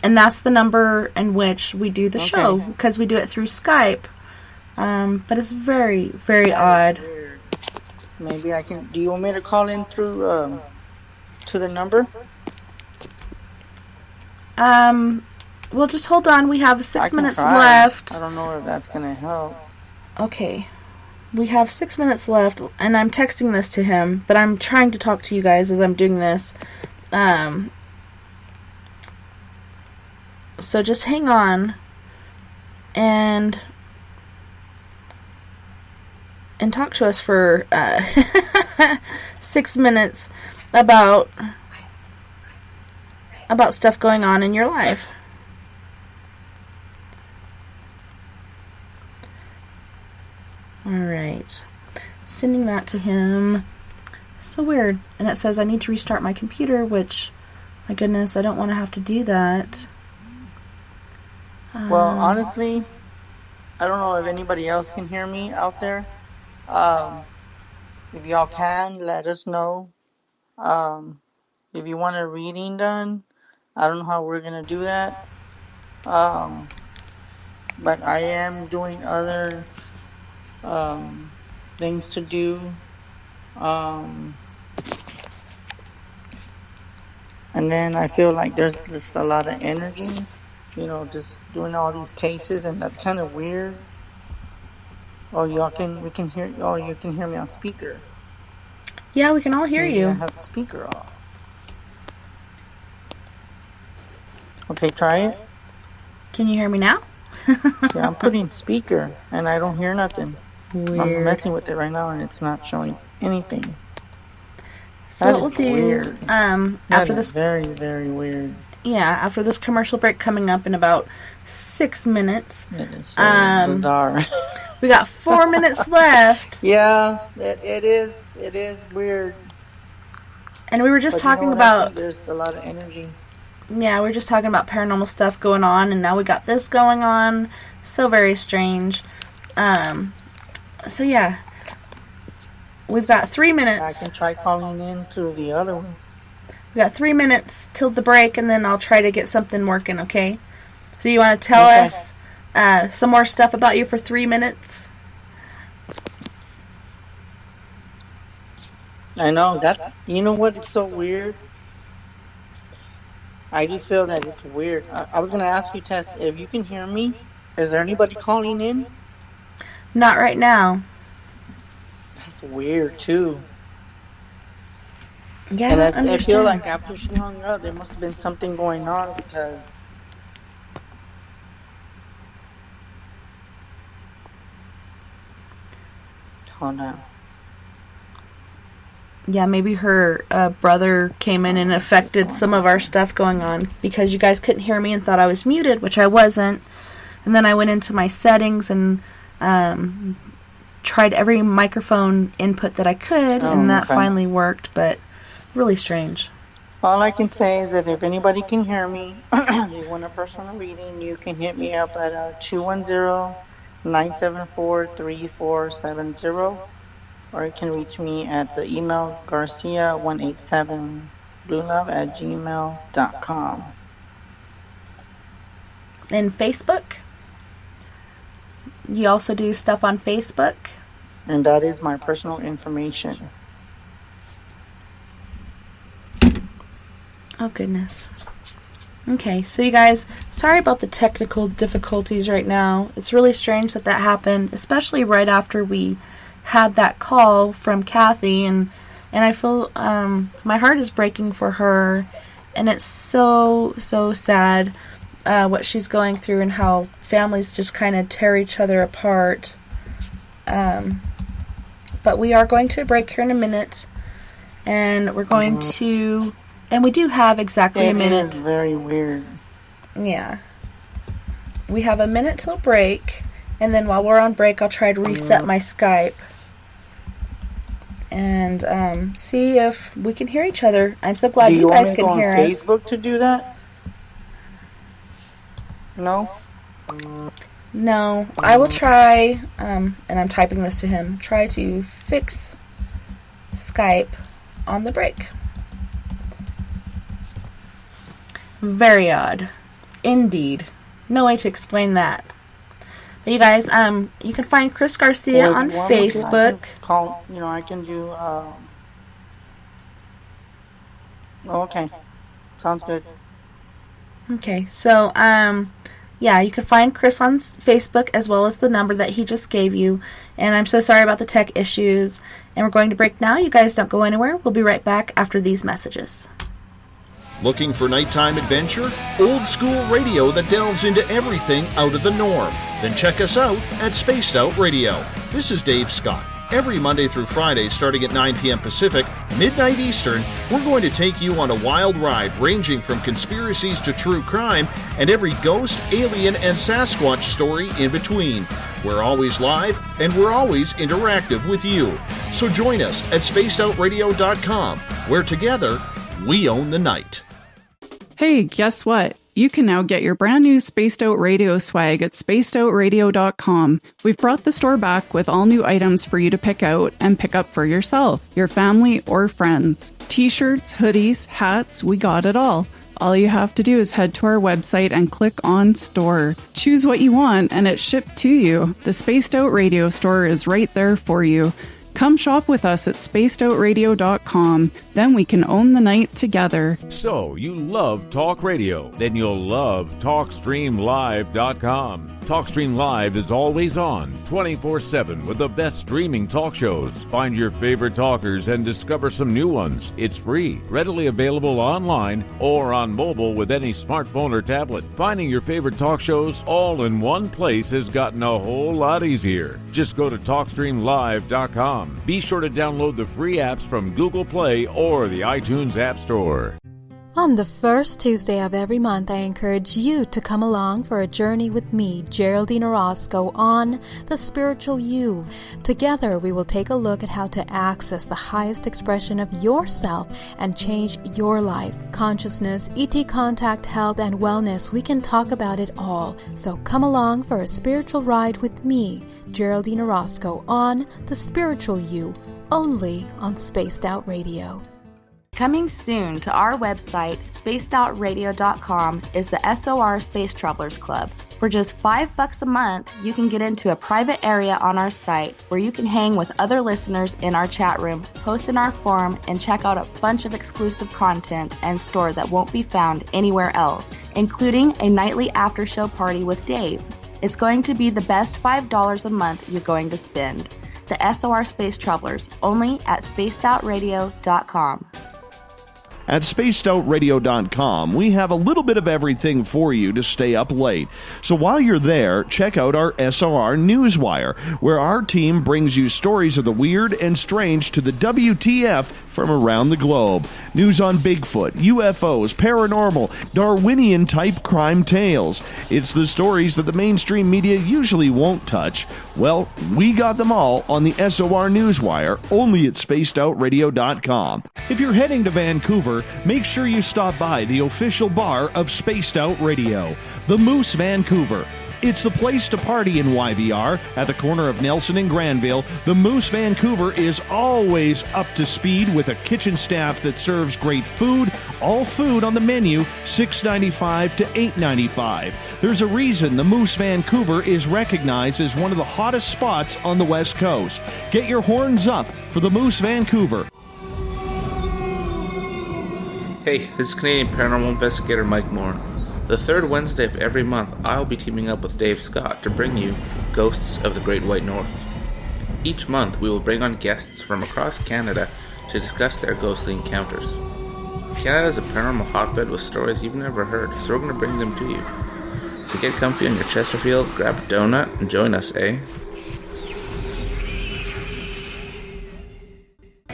that's the number in which we do the show, because we do it through Skype. But it's very, very odd. Maybe I can. Do you want me to call in through to the number? Well, just hold on. We have 6 minutes try. left. I don't know if that's gonna help. Okay. We have 6 minutes left, and I'm texting this to him, but I'm trying to talk to you guys as I'm doing this. So just hang on and talk to us for 6 minutes about stuff going on in your life. Alright. Sending that to him. So weird. And it says I need to restart my computer, which, my goodness, I don't want to have to do that. Well, honestly, I don't know if anybody else can hear me out there. If y'all can, let us know. If you want a reading done, I don't know how we're going to do that. But I am doing other things to do. And then I feel like there's just a lot of energy, just doing all these cases, and that's kind of weird. Oh, you can hear me on speaker. Yeah, we can all hear you. I have the speaker off. Okay, try it. Can you hear me now? Yeah, I'm putting speaker, and I don't hear nothing. Weird. I'm messing with it right now, and it's not showing anything. So that what we'll do, weird. After this, very, very weird. Yeah, after this commercial break coming up in about 6 minutes. It is so bizarre. We got 4 minutes left. Yeah, it is weird. And we were just talking about... There's a lot of energy. Yeah, we were just talking about paranormal stuff going on, and now we got this going on. So very strange. So yeah. We've got 3 minutes. I can try calling in through the other one. We got 3 minutes till the break, and then I'll try to get something working, okay? So you want to tell us some more stuff about you for 3 minutes? I know, you know what, it's so weird? I just feel that it's weird. I was going to ask you, Tess, if you can hear me, is there anybody calling in? Not right now. That's weird, too. Yeah, and I understand. I feel like after she hung up, there must have been something going on because... Hold on. Yeah, maybe her brother came in and affected some of our stuff going on because you guys couldn't hear me and thought I was muted, which I wasn't. And then I went into my settings and tried every microphone input that I could, and that finally worked, but really strange. All I can say is that if anybody can hear me, you want a personal reading, you can hit me up at 210-974-3470. Or you can reach me at the email garcia187bluelove@gmail.com. And Facebook? You also do stuff on Facebook? And that is my personal information. Oh, goodness. Okay, so you guys, sorry about the technical difficulties right now. It's really strange that happened, especially right after we had that call from Kathy, and I feel my heart is breaking for her, and it's so sad what she's going through and how families just kind of tear each other apart. But we are going to break here in a minute, and we're going to And we do have exactly a minute. It is very weird. Yeah. We have a minute till break, and then while we're on break, I'll try to reset my Skype and see if we can hear each other. I'm so glad you guys can hear us. Do you want me to go on Facebook to do that? No? No. I will try, and I'm typing this to him, try to fix Skype on the break. Very odd. Indeed. No way to explain that. But you guys, you can find Chris Garcia on Facebook. I can do, okay. Sounds good. Okay, so, yeah, you can find Chris on Facebook as well as the number that he just gave you. And I'm so sorry about the tech issues. And we're going to break now. You guys don't go anywhere. We'll be right back after these messages. Looking for nighttime adventure? Old school radio that delves into everything out of the norm. Then check us out at Spaced Out Radio. This is Dave Scott. Every Monday through Friday, starting at 9 p.m. Pacific, midnight Eastern, we're going to take you on a wild ride ranging from conspiracies to true crime and every ghost, alien, and Sasquatch story in between. We're always live, and we're always interactive with you. So join us at spacedoutradio.com, where together, we own the night. Hey, guess what? You can now get your brand new Spaced Out Radio swag at spacedoutradio.com. We've brought the store back with all new items for you to pick out and pick up for yourself, your family, or friends. T-shirts, hoodies, hats, we got it all. All you have to do is head to our website and click on Store. Choose what you want and it's shipped to you. The Spaced Out Radio store is right there for you. Come shop with us at spacedoutradio.com. Then we can own the night together. So, you love talk radio? Then you'll love TalkStreamLive.com. TalkStream Live is always on, 24/7, with the best streaming talk shows. Find your favorite talkers and discover some new ones. It's free, readily available online or on mobile with any smartphone or tablet. Finding your favorite talk shows all in one place has gotten a whole lot easier. Just go to TalkStreamLive.com. Be sure to download the free apps from Google Play or the iTunes App Store. On the first Tuesday of every month, I encourage you to come along for a journey with me, Geraldine Orozco, on The Spiritual You. Together, we will take a look at how to access the highest expression of yourself and change your life. Consciousness, ET contact, health, and wellness, we can talk about it all. So come along for a spiritual ride with me, Geraldine Orozco, on The Spiritual You, only on Spaced Out Radio. Coming soon to our website, spacedoutradio.com, is the SOR Space Travelers Club. For just $5 a month, you can get into a private area on our site where you can hang with other listeners in our chat room, post in our forum, and check out a bunch of exclusive content and store that won't be found anywhere else, including a nightly after-show party with Dave. It's going to be the best $5 a month you're going to spend. The SOR Space Travelers, only at spacedoutradio.com. At spacedoutradio.com, we have a little bit of everything for you to stay up late. So while you're there, check out our SOR Newswire, where our team brings you stories of the weird and strange to the WTF from around the globe. News on Bigfoot, UFOs, paranormal, Darwinian-type crime tales. It's the stories that the mainstream media usually won't touch. Well, we got them all on the SOR Newswire, only at spacedoutradio.com. If you're heading to Vancouver, make sure you stop by the official bar of Spaced Out Radio, the Moose Vancouver. It's the place to party in YVR. At the corner of Nelson and Granville, the Moose Vancouver is always up to speed with a kitchen staff that serves great food, all food on the menu, $6.95 to $8.95. There's a reason the Moose Vancouver is recognized as one of the hottest spots on the West Coast. Get your horns up for the Moose Vancouver. Hey, this is Canadian Paranormal Investigator Mike Moore. The third Wednesday of every month, I'll be teaming up with Dave Scott to bring you Ghosts of the Great White North. Each month, we will bring on guests from across Canada to discuss their ghostly encounters. Canada is a paranormal hotbed with stories you've never heard, so we're going to bring them to you. So get comfy on your Chesterfield, grab a donut, and join us, eh?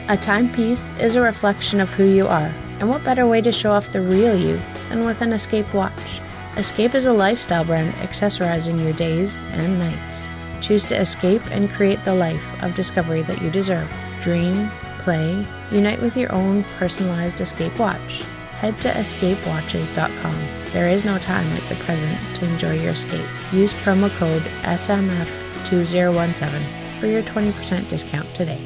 A timepiece is a reflection of who you are. And what better way to show off the real you than with an Escape watch? Escape is a lifestyle brand accessorizing your days and nights. Choose to escape and create the life of discovery that you deserve. Dream, play, unite with your own personalized Escape watch. Head to escapewatches.com. There is no time like the present to enjoy your escape. Use promo code SMF2017 for your 20% discount today.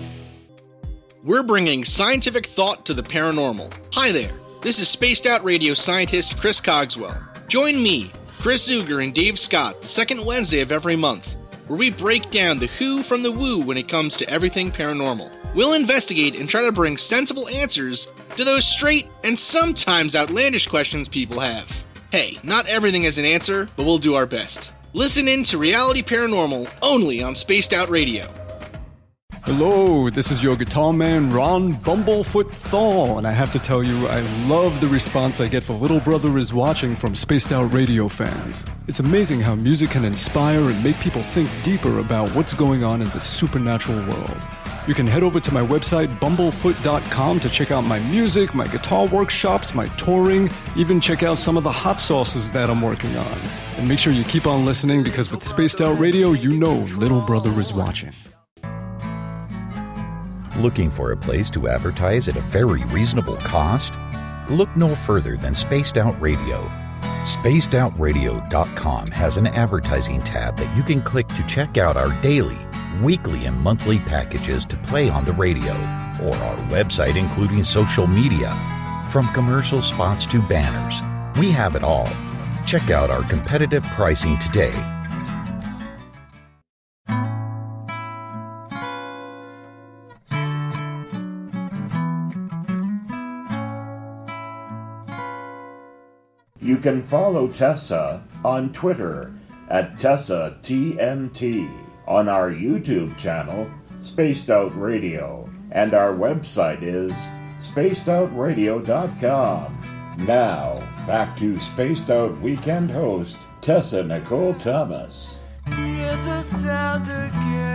We're bringing scientific thought to the paranormal. Hi there, this is Spaced Out Radio scientist Chris Cogswell. Join me, Chris Zuger, and Dave Scott the second Wednesday of every month, where we break down the who from the woo when it comes to everything paranormal. We'll investigate and try to bring sensible answers to those straight and sometimes outlandish questions people have. Hey, not everything has an answer, but we'll do our best. Listen in to Reality Paranormal only on Spaced Out Radio. Hello, this is your guitar man Ron Bumblefoot Thal, and I have to tell you, I love the response I get for Little Brother is Watching from Spaced Out Radio fans. It's amazing how music can inspire and make people think deeper about what's going on in the supernatural world. You can head over to my website, bumblefoot.com, to check out my music, my guitar workshops, my touring, even check out some of the hot sauces that I'm working on. And make sure you keep on listening, because with Spaced Out Radio, you know Little Brother is watching. Looking for a place to advertise at a very reasonable cost? Look no further than Spaced Out Radio. SpacedOutRadio.com has an advertising tab that you can click to check out our daily, weekly, and monthly packages to play on the radio, or our website including social media. From commercial spots to banners, we have it all. Check out our competitive pricing today. You can follow Tessa on Twitter at TessaTNT, on our YouTube channel, Spaced Out Radio, and our website is spacedoutradio.com. Now, back to Spaced Out Weekend host, Tessa Nicole Thomas. Here's a sound again.